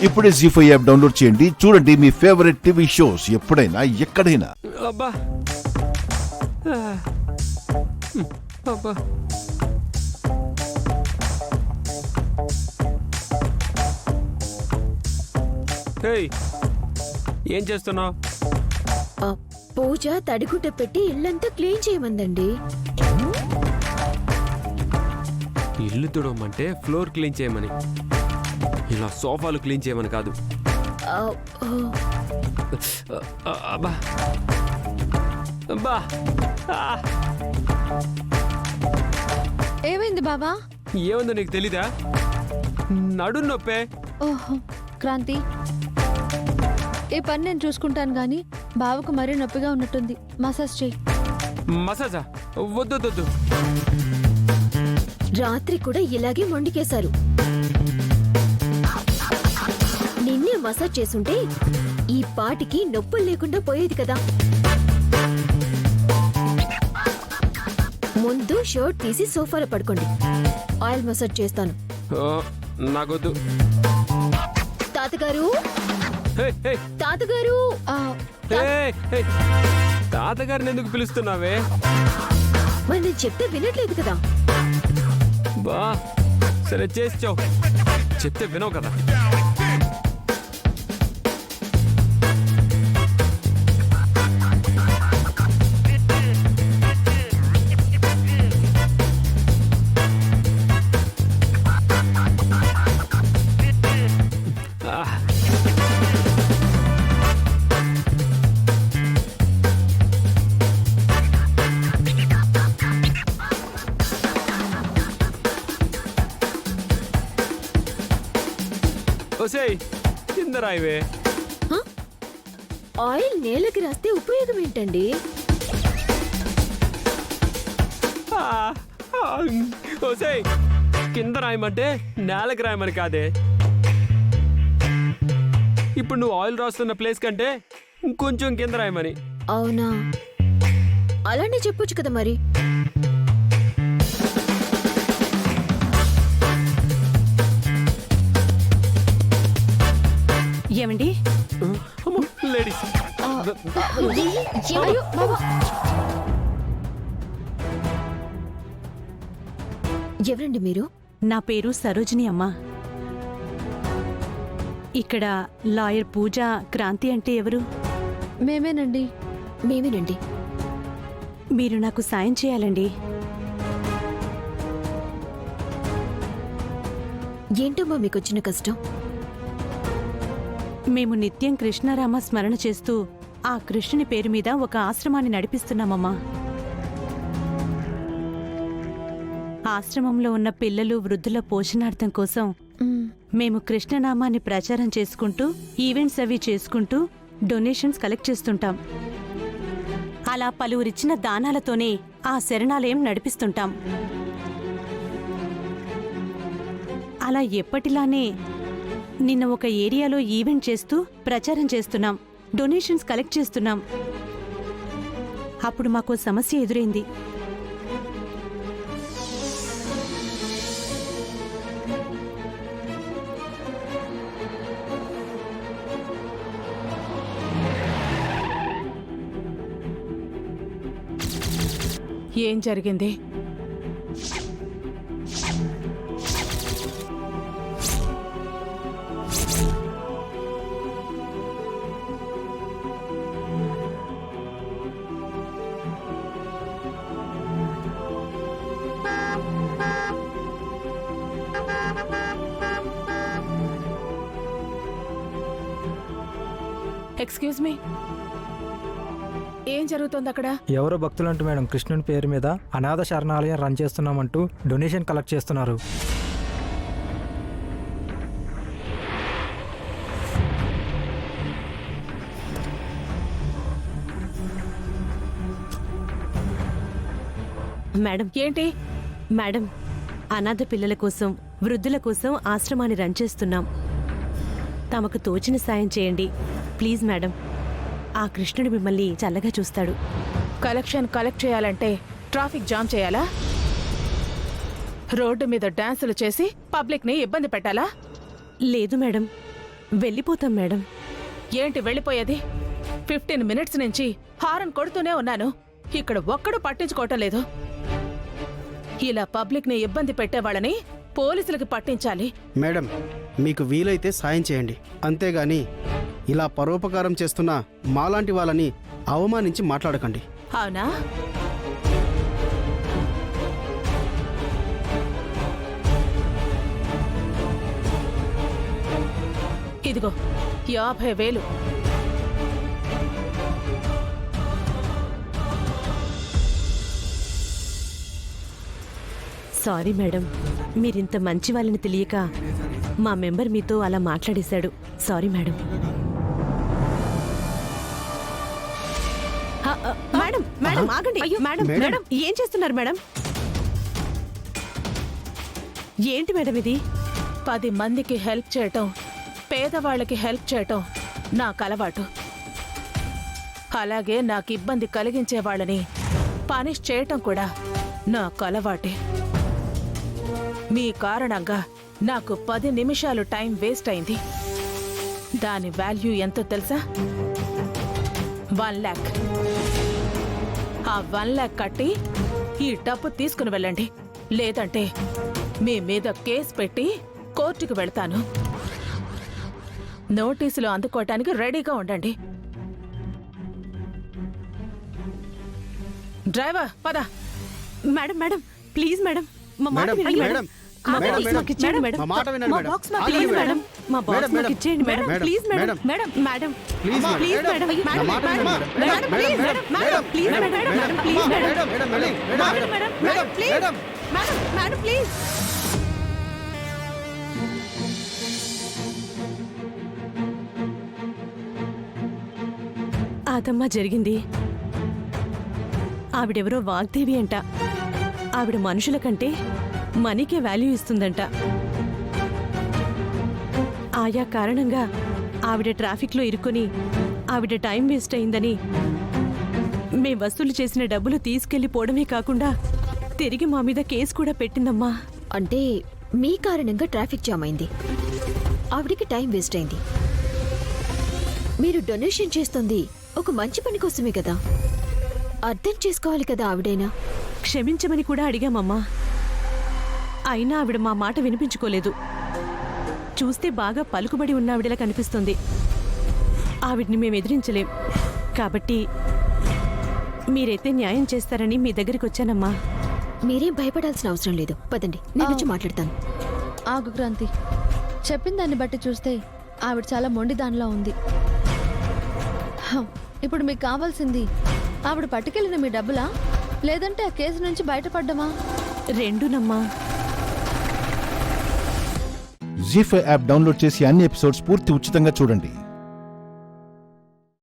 ఇప్పుడే జీ5 app download చేయండి. చూడండి మీ ఫేవరెట్ టీవీ షోస్ ఎప్పుడైనా ఎక్కడైనా. అబ్బా అబ్బా హేయ్, ఏం చేస్తున్నావు? పూజ తడిగుడ్డ పెట్టి ఇల్లంతా క్లీన్ చేయమందండి. ఇల్లు తుడవమంటే ఫ్లోర్ క్లీన్ చేయమని, ఇలా సోఫాలు క్లీన్ చేయమని కాదు. అబ్బా అబ్బా ఏమైంది బావా? ఏముందో నీకు తెలీదా? నడు నొప్పే. ఓహో క్రాంతి, ఏ పని నేను చూసుకుంటాను గాని బావకు మరీ నొప్పిగా ఉన్నట్టుంది. మసాజ్ చెయ్యి. మసాజా? వద్దు. రాత్రి కూడా ఇలాగే మొండికేశారు. నిన్నే మసాజ్ చేసుంటే ఈ పాటికి నొప్పులు లేకుండా పోయేది కదా. ముందు షర్ట్ తీసి సోఫాలో పడుకోండి. ఆయిల్ మసాజ్ చేస్తాను. నాకొద్దు. తాతగారు, హే, హే, తాతగారు. హే, హే. తాతగారిని ఎందుకు పిలుస్తున్నావే? మరి నేను చెప్తే వినట్లేదు కదా. బా సరే చేసావు, చెప్తే వినవు కదా. ఒసేయ్, కింద రాయివే. ఆయిల్ నేలకి రాస్తే ఉపయోగం ఏంటండి? ఒసేయ్, కింద రాయమంటే నేలకి రాయమని కాదే. ఇప్పుడు నువ్వు ఆయిల్ రాస్తున్న ప్లేస్ కంటే ఇంకొంచెం కింద రాయమని. అవునా? అలానే చెప్పొచ్చు కదా మరి. ఏమండి? లేడీస్, అయ్యో, బావా. ఎవరండి మీరు? నా పేరు సరోజిని అమ్మా. ఇక్కడ లాయర్ పూజ, క్రాంతి అంటే ఎవరు? మేమేనండి. మేమేనండి. మీరు నాకు సాయం చేయాలండి. ఏంటమ్మా మీకొచ్చిన కష్టం? మేము నిత్యం కృష్ణరామ స్మరణ చేస్తూ ఆ కృష్ణుని పేరు మీద ఒక ఆశ్రమాన్ని నడిపిస్తున్నామమ్మా. ఆశ్రమంలో ఉన్న పిల్లలు, వృద్ధుల పోషణార్థం కోసం మేము కృష్ణనామాన్ని ప్రచారం చేసుకుంటూ, ఈవెంట్స్ అవి చేసుకుంటూ డొనేషన్స్ కలెక్ట్ చేస్తుంటాం. అలా పలువురిచ్చిన దానాలతోనే ఆ శరణాలయం నడిపిస్తుంటాం. అలా ఎప్పటిలానే నిన్న ఒక ఏరియాలో ఈవెంట్ చేస్తూ ప్రచారం చేస్తున్నాం, డొనేషన్స్ కలెక్ట్ చేస్తున్నాం. అప్పుడు మాకో సమస్య ఎదురైంది. ఏం జరిగింది? ఎక్స్క్యూజ్ మీ, ఏం జరుగుతోంది అక్కడ? ఎవరో భక్తులంటూ మేడం కృష్ణుని పేరు మీద అనాథ శరణాలయం రన్ చేస్తున్నామంటూ డొనేషన్ కలెక్ట్ చేస్తున్నారు. మేడం, ఏంటి? మేడం, అనాథ పిల్లల కోసం, వృద్ధుల కోసం ఆశ్రమాన్ని రన్ చేస్తున్నాం. తమకు తోచిన సాయం చేయండి ప్లీజ్ మేడం. ఆ కృష్ణుడు మిమ్మల్ని చల్లగా చూస్తాడు. కలెక్షన్ కలెక్ట్ చేయాలంటే ట్రాఫిక్ జామ్ చేయాలా? రోడ్డు మీద డాన్సులు చేసి పబ్లిక్ ని ఇబ్బంది పెట్టాలా? లేదు మేడం, వెళ్ళిపోతాం మేడం. ఏంటి వెళ్ళిపోయేది? 15 మినిట్స్ నుంచి హారన్ కొడుతూనే ఉన్నాను. ఇక్కడ ఒక్కడూ పట్టించుకోవటం లేదు. ఇలా పబ్లిక్ ని ఇబ్బంది పెట్టేవాళ్ళని పోలీసులకి పట్టించాలి. మేడం, మీకు వీలైతే సాయం చేయండి, అంతేగాని ఇలా పరోపకారం చేస్తున్న మాలాంటి వాళ్ళని అవమానించి మాట్లాడకండి. అవునా? ఇదిగో 50,000. సారీ మేడం, మీరింత మంచి వాళ్ళని తెలియక మా మెంబర్ మీతో అలా మాట్లాడేశాడు. Sorry madam. మేడం మేడం ఆగండి. Madam madam. మేడం ఏం చేస్తున్నారు మేడం? ఏంటి మేడం ఇది? 10 మందికి హెల్ప్ చేయటం, పేదవాళ్ళకి హెల్ప్ చేయటం నాకు అలవాటు. అలాగే నాకు ఇబ్బంది కలిగించే వాళ్ళని పనిష్ చేయటం కూడా నాకు అలవాటే. మీ కారణంగా నాకు 10 నిమిషాలు టైం వేస్ట్ అయింది. దాని వాల్యూ ఎంతో తెలుసా? 1 lakh. ఆ 1 lakh కట్టి ఈ డబ్బు తీసుకుని వెళ్ళండి, లేదంటే మీ మీద కేసు పెట్టి కోర్టుకు వెళ్తాను. నోటీసులు అందుకోవటానికి రెడీగా ఉండండి. డ్రైవర్ పద. మేడం మేడం ప్లీజ్ మేడం, మా మాట మేడం, వినండి మేడం, మేడం. మా మేడం, బాక్స్ మేడం, మాకు ఇచ్చేయండి మేడం. మా మాట వినండి మా మేడం. బాక్స్ మాకు ఆగండి ప్లీజ్ మేడం. మేడం. మా బాక్స్ మేడం, మాకు ఇచ్చేయండి madam. Madam, please madam. Madam. Madam madam please madam. Please madam. నా మేడం మాట మేడం వినండి madam. Madam please madam. Madam please madam. Madam please madam. Madam, madam, madam, madam madam madam please. Madam. Madam madam please. అదమ్మా జరిగింది. ఆవిడెవరో వాగ్దేవి అంట. ఆవిడ మనుషుల కంటే మనీకే వాల్యూ ఇస్తుందంట. ఆయా కారణంగా ఆవిడ ట్రాఫిక్లో ఇరుక్కుని ఆవిడ టైం వేస్ట్ అయిందని మేం వసూలు చేసిన డబ్బులు తీసుకెళ్లిపోవడమే కాకుండా తిరిగి మా మీద కేసు కూడా పెట్టిందమ్మా. అంటే మీ కారణంగా ట్రాఫిక్ జామ్ అయింది, ఆవిడికి టైం వేస్ట్ అయింది. మీరు డొనేషన్ చేస్తుంది ఒక మంచి పని కోసమే కదా, అర్థం చేసుకోవాలి కదా ఆవిడైనా. క్షమించమని కూడా అడిగామమ్మా. అయినా ఆవిడ మా మాట వినిపించుకోలేదు. చూస్తే బాగా పలుకుబడి ఉన్న ఆవిడలా కనిపిస్తుంది. ఆవిడ్ని మేము ఎదిరించలేం. కాబట్టి మీరైతే న్యాయం చేస్తారని మీ దగ్గరికి వచ్చానమ్మా. మీరేం భయపడాల్సిన అవసరం లేదు, పదండి, నేను వచ్చి మాట్లాడతాను. ఆగు క్రాంతి, చెప్పిన దాన్ని బట్టి చూస్తే ఆవిడ చాలా మొండి దానిలా ఉంది. ఇప్పుడు మీకు కావాల్సింది ఆవిడ పట్టుకెళ్ళిన మీ డబ్బులా, లేదంటే ఆ కేసు నుంచి బయటపడ్డమా? రెండునమ్మా. జీ5 యాప్ డౌన్లోడ్ చేసి అన్ని ఎపిసోడ్స్ పూర్తి ఉచితంగా చూడండి.